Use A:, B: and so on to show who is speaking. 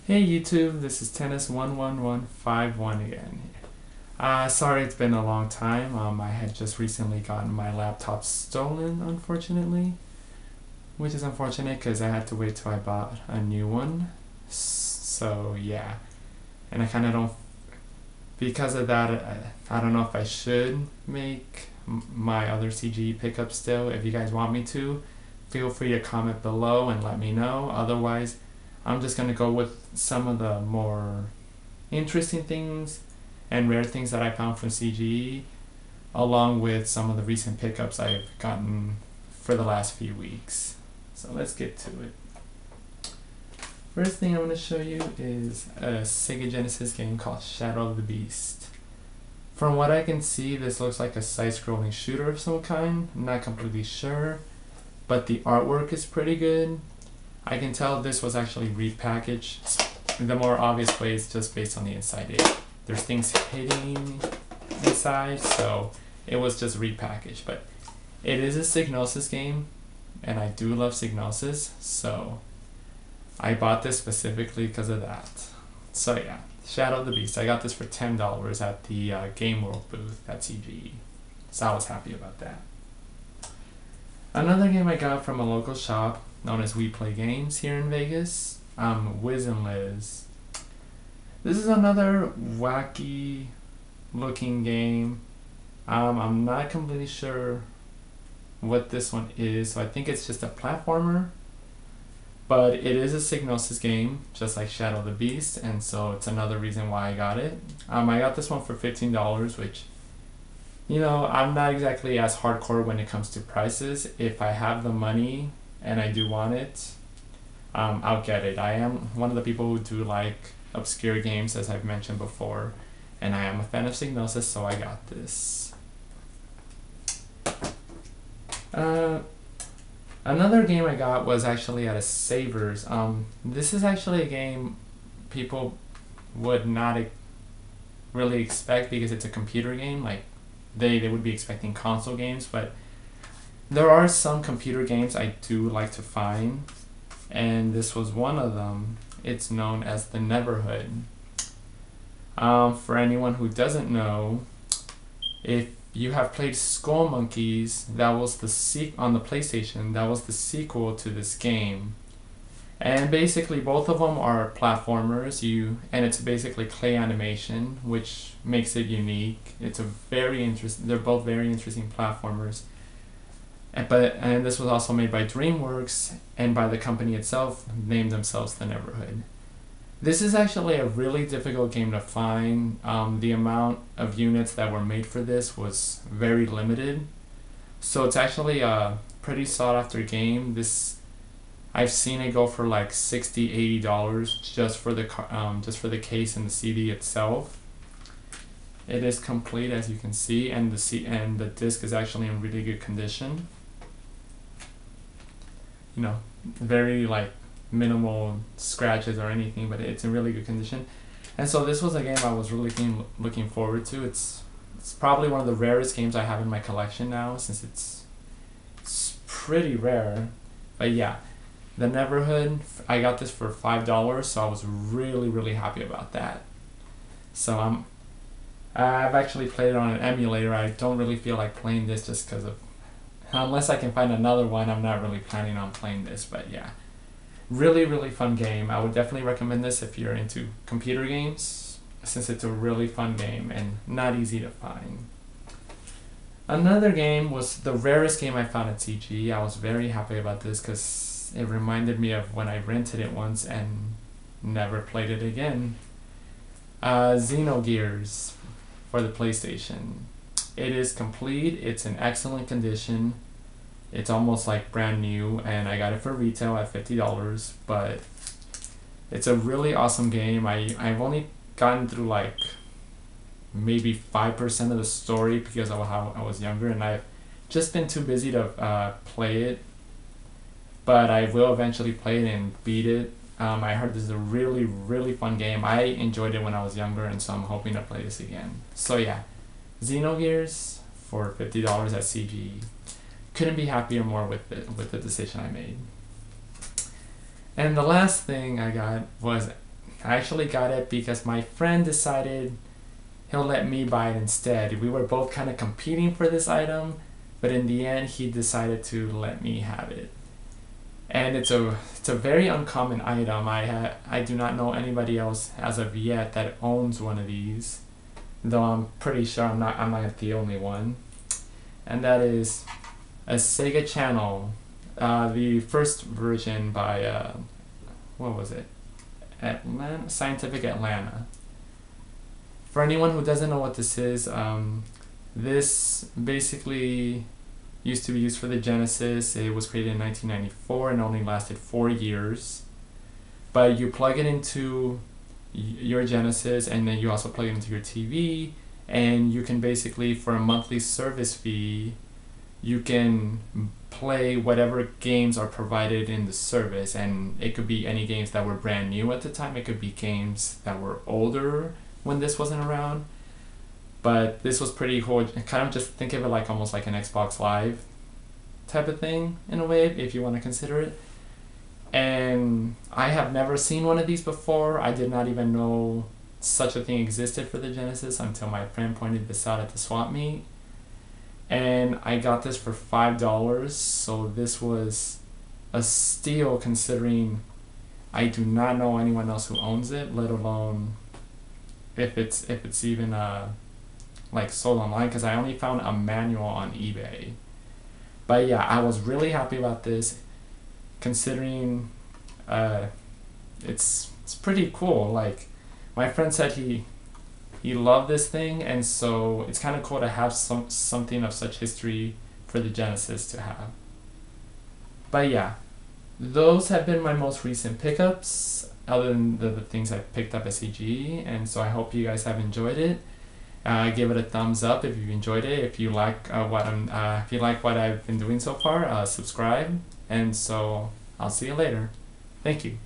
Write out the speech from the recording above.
A: Hey YouTube, this is Tennis11151 again. Sorry it's been a long time. I had just recently gotten my laptop stolen, unfortunately. Which is unfortunate because I had to wait till I bought a new one. So yeah. And I kind of don't, because of that, I don't know if I should make my other CGE pickup still. If you guys want me to, feel free to comment below and let me know. Otherwise, I'm just going to go with some of the more interesting things and rare things that I found from CGE, along with some of the recent pickups I've gotten for the last few weeks. So let's get to it. First thing I want to show you is a Sega Genesis game called Shadow of the Beast. From what I can see, this looks like a side-scrolling shooter of some kind. I'm not completely sure, but the artwork is pretty good. I can tell this was actually repackaged. The more obvious way is just based on the inside. There's things hidden inside, so it was just repackaged. But it is a Psygnosis game, and I do love Psygnosis, so I bought this specifically because of that. So yeah, Shadow of the Beast. I got this for $10 at the Game World booth at CGE, so I was happy about that. Another game I got from a local shop known as We Play Games here in Vegas, Wiz and Liz. This is another wacky looking game. I'm not completely sure what this one is, so I think it's just a platformer, but it is a Psygnosis game, just like Shadow of the Beast, and so it's another reason why I got it. I got this one for $15, which, you know, I'm not exactly as hardcore when it comes to prices. If I have the money and I do want it, I'll get it. I am one of the people who do like obscure games, as I've mentioned before, and I am a fan of Psygnosis, so I got this. Another game I got was actually at a Savers. This is actually a game people would not really expect because it's a computer game. Like they would be expecting console games, but there are some computer games I do like to find, and this was one of them. It's known as The Neverhood. For anyone who doesn't know, if you have played Skull Monkeys, that was the on the PlayStation, that was the sequel to this game. And basically both of them are platformers, and it's basically clay animation, which makes it unique. It's a they're both very interesting platformers. And this was also made by DreamWorks, and by the company itself, named themselves The Neverhood. This is actually a really difficult game to find. The amount of units that were made for this was very limited, so it's actually a pretty sought after game. I've seen it go for like $60–80 just for the case and the CD itself. It is complete, as you can see, and the disc is actually in really good condition. You know, very like minimal scratches or anything, but it's in really good condition. And so this was a game I was really looking forward to. It's probably one of the rarest games I have in my collection now, since it's pretty rare. But yeah, The Neverhood, I got this for $5, so I was really happy about that. So I've actually played it on an emulator. I don't really feel like playing this just because of, unless I can find another one, I'm not really planning on playing this. But yeah, really fun game. I would definitely recommend this if you're into computer games, since it's a really fun game and not easy to find. Another game was the rarest game I found at CGE. I was very happy about this because it reminded me of when I rented it once and never played it again. Xenogears for the PlayStation. It is complete. It's in excellent condition. It's almost like brand new, and I got it for retail at $50, but it's a really awesome game. I've only gotten through like maybe 5% of the story because of how I was younger, and I've just been too busy to play it, but I will eventually play it and beat it. I heard this is a really fun game. I enjoyed it when I was younger, and so I'm hoping to play this again. So yeah, Xenogears for $50 at CGE. Couldn't be happier more with the decision I made. And the last thing I got was I actually got it because my friend decided he'll let me buy it instead. We were both kind of competing for this item, but in the end he decided to let me have it. And it's a very uncommon item. I do not know anybody else as of yet that owns one of these, though I'm pretty sure I'm not the only one. And that is a Sega Channel, the first version by what was it? Scientific Atlanta. For anyone who doesn't know what this is, this basically used to be used for the Genesis. It was created in 1994 and only lasted 4 years. But you plug it into your Genesis, and then you also plug it into your TV, and you can basically, for a monthly service fee, you can play whatever games are provided in the service. And it could be any games that were brand new at the time. It could be games that were older when this wasn't around. But this was pretty cool. Kind of just think of it like almost like an Xbox Live type of thing in a way, if you want to consider it. And I have never seen one of these before. I did not even know such a thing existed for the Genesis until my friend pointed this out at the swap meet. And I got this for $5, so this was a steal considering I do not know anyone else who owns it, let alone if it's even like sold online, because I only found a manual on eBay. But yeah, I was really happy about this considering it's pretty cool. Like, my friend said he loved this thing, and so it's kind of cool to have something of such history for the Genesis to have. But yeah, those have been my most recent pickups, other than the things I picked up at CGE, and so I hope you guys have enjoyed it. Give it a thumbs up if you've enjoyed it. If you like what I've been doing so far, subscribe. And so I'll see you later. Thank you.